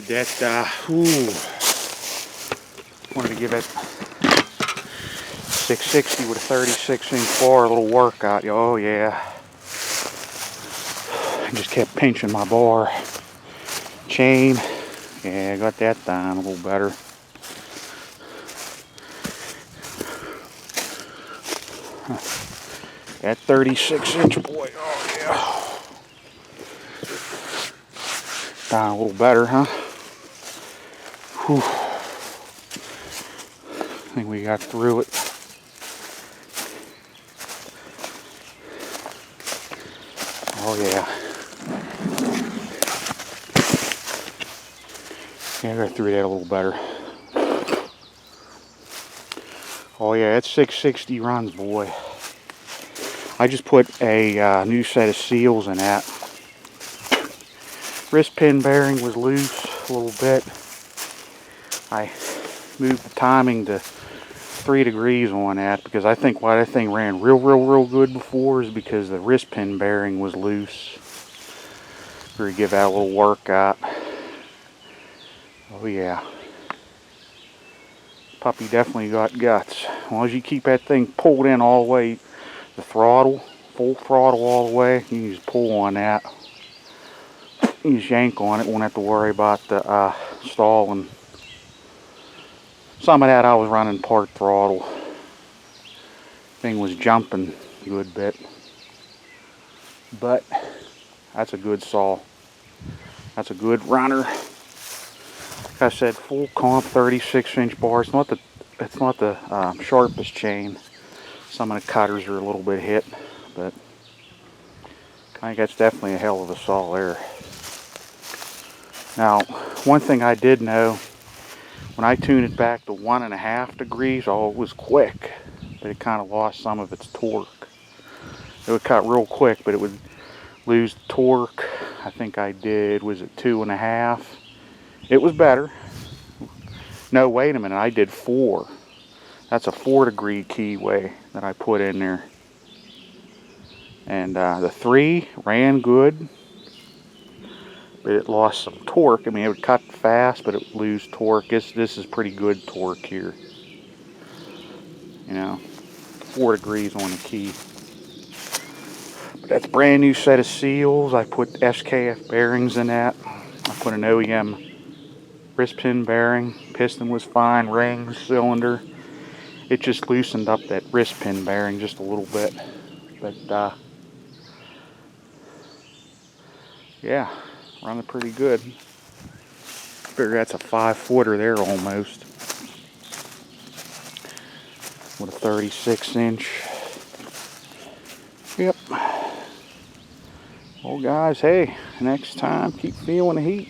did that, wanted to give it 660 with a 36-inch bar, a little workout. Oh yeah. I just kept pinching my bar. Chain. Yeah, I got that down a little better. That 36-inch boy, oh yeah. Down a little better, huh? Whew. I think we got through it. Oh yeah. Yeah, I got through that a little better. Oh yeah, that 660 runs, boy. I just put a new set of seals in that. Wrist pin bearing was loose a little bit. I moved the timing to 3 degrees on that because I think why that thing ran real good before is because the wrist pin bearing was loose. We're gonna give that a little workout. Oh yeah. Puppy definitely got guts. As long as you keep that thing pulled in all the way, the throttle, full throttle all the way, you can just pull on that. You just yank on it, won't have to worry about the stalling. Some of that I was running part throttle. Thing was jumping a good bit. But that's a good saw. That's a good runner. Like I said, full comp 36-inch bar. It's not the sharpest chain. Some of the cutters are a little bit hit, but I think that's definitely a hell of a saw there. Now, one thing I did know, when I tuned it back to 1.5 degrees, oh, it was quick, but it kind of lost some of its torque. It would cut real quick, but it would lose the torque. I think I did, was it 2.5? It was better. No, wait a minute, I did 4. That's a 4-degree keyway that I put in there. And the 3 ran good, but it lost some torque. I mean, it would cut fast, but it would lose torque. This is pretty good torque here. You know, 4 degrees on the key. But that's a brand new set of seals. I put SKF bearings in that. I put an OEM wrist pin bearing. Piston was fine. Rings, cylinder. It just loosened up that wrist pin bearing just a little bit. But, yeah, running pretty good. Figure that's a 5-footer there almost. With a 36-inch. Yep. Well, guys, hey, next time, keep feeling the heat.